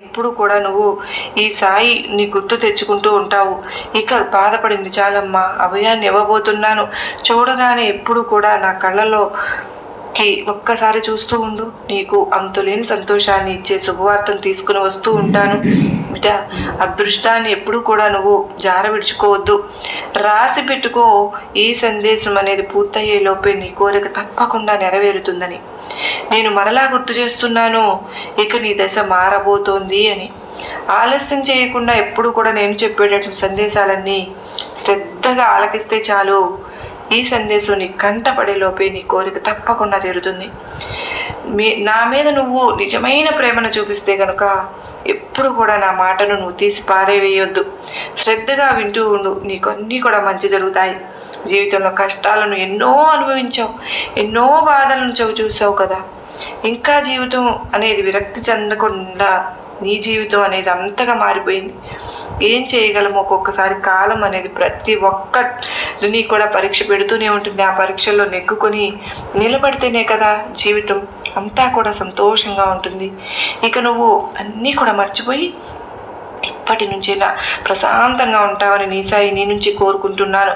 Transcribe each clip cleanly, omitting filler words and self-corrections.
ఎప్పుడు కూడా నువ్వు ఈ సాయి నీ గుర్తు తెచ్చుకుంటూ ఉంటావు. ఇక బాధపడింది చాలమ్మా, అభయాన్ని ఇవ్వబోతున్నాను. చూడగానే ఎప్పుడు కూడా నా కళ్ళలోకి ఒక్కసారి చూస్తూ ఉండు. నీకు అంతులేని సంతోషాన్ని ఇచ్చే శుభవార్తను తీసుకుని వస్తూ ఉంటాను బిడ్డ. అదృష్టాన్ని ఎప్పుడు కూడా నువ్వు జార విడుచుకోవద్దు, రాసి పెట్టుకో. ఈ సందేశం అనేది పూర్తయ్యే లోపే నీ కోరిక తప్పకుండా నెరవేరుతుందని నేను మరలా గుర్తు చేస్తున్నాను. ఇక నీ దశ మారబోతోంది అని. ఆలస్యం చేయకుండా ఎప్పుడు కూడా నేను చెప్పేటటువంటి సందేశాలన్నీ శ్రద్ధగా ఆలకిస్తే చాలు. ఈ సందేశం నీ కంటపడే లోపే నీ కోరిక తప్పకుండా తీరుతుంది. నా మీద నువ్వు నిజమైన ప్రేమను చూపిస్తే కనుక ఎప్పుడు కూడా నా మాటను నువ్వు తీసి పారేవేయొద్దు. శ్రద్ధగా వింటూ ఉండు, నీకు అన్నీ కూడా మంచి జరుగుతాయి. జీవితంలో కష్టాలను ఎన్నో అనుభవించావు, ఎన్నో బాధలను చూసావు కదా. ఇంకా జీవితం అనేది విరక్తి చెందకుండా నీ జీవితం అనేది అంతగా మారిపోయింది. ఏం చేయగలము? ఒక్కొక్కసారి కాలం అనేది ప్రతి ఒక్కరిని కూడా పరీక్ష పెడుతూనే ఉంటుంది. ఆ పరీక్షల్లో నెగ్గుకొని నిలబడితేనే కదా జీవితం అంతా కూడా సంతోషంగా ఉంటుంది. ఇక నువ్వు అన్నీ కూడా మర్చిపోయి ఇప్పటి నుంచైనా ప్రశాంతంగా ఉంటావని నీ సాయి నీ నుంచి కోరుకుంటున్నాను.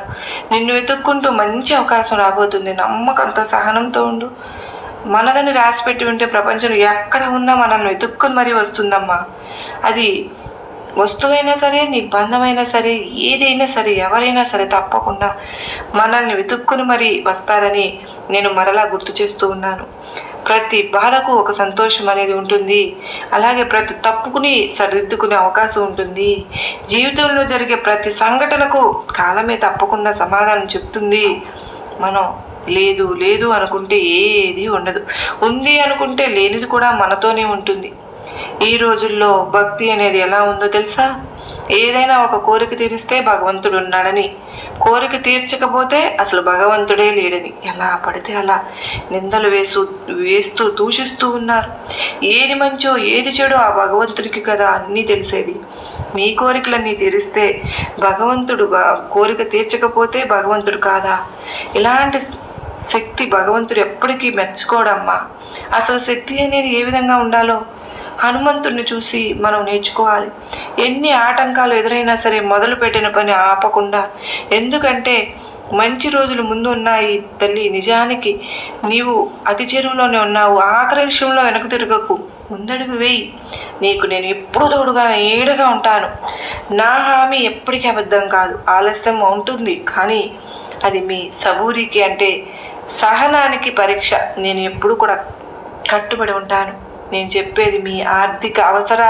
నిన్ను వెతుక్కుంటూ మంచి అవకాశం రాబోతుంది. నమ్మకంతో, సహనంతో ఉండు. మనదని రాసిపెట్టి ఉంటే ప్రపంచంలో ఎక్కడ ఉన్నా మనల్ని వెతుక్కుని మరీ వస్తుందమ్మా. అది వస్తువైనా సరే, నీ బంధమైనా సరే, ఏదైనా సరే, ఎవరైనా సరే తప్పకుండా మనల్ని వెతుక్కుని మరీ వస్తారని నేను మరలా గుర్తు చేస్తూ ఉన్నాను. ప్రతి బాధకు ఒక సంతోషం అనేది ఉంటుంది. అలాగే ప్రతి తప్పుకుని సరిదిద్దుకునే అవకాశం ఉంటుంది. జీవితంలో జరిగే ప్రతి సంఘటనకు కాలమే తప్పకుండా సమాధానం చెప్తుంది. మనం లేదు లేదు అనుకుంటే ఏది ఉండదు, ఉంది అనుకుంటే లేనిది కూడా మనతోనే ఉంటుంది. ఈ రోజుల్లో భక్తి అనేది ఎలా ఉందో తెలుసా? ఏదైనా ఒక కోరిక తీరిస్తే భగవంతుడు ఉన్నాడని, కోరిక తీర్చకపోతే అసలు భగవంతుడే లేడని ఎలా పడితే అలా నిందలు వేస్తూ దూషిస్తూ ఉన్నారు. ఏది మంచో ఏది చెడో ఆ భగవంతుడికి కదా అన్నీ తెలిసేది. మీ కోరికలన్నీ తీరిస్తే భగవంతుడు, కోరిక తీర్చకపోతే భగవంతుడు కాదా? ఇలాంటి శక్తి భగవంతుడు ఎప్పటికీ మెచ్చుకోడమ్మా. అసలు శక్తి అనేది ఏ విధంగా ఉండాలో హనుమంతుడిని చూసి మనం నేర్చుకోవాలి. ఎన్ని ఆటంకాలు ఎదురైనా సరే మొదలుపెట్టిన పని ఆపకుండా, ఎందుకంటే మంచి రోజులు ముందు ఉన్నాయి తల్లి. నిజానికి నీవు అతి చెరువులోనే ఉన్నావు. ఆఖరి విషయంలో వెనక తిరగకు, ముందడుగు వేయి. నీకు నేను ఎప్పుడు తోడుగా ఏడగా ఉంటాను. నా హామీ ఎప్పటికీ అబద్ధం కాదు. ఆలస్యం ఉంటుంది కానీ అది మీ సబూరికి అంటే సహనానికి పరీక్ష. నేను ఎప్పుడు కూడా కట్టుబడి ఉంటాను. నేను చెప్పేది మీ ఆర్థిక అవసరాలు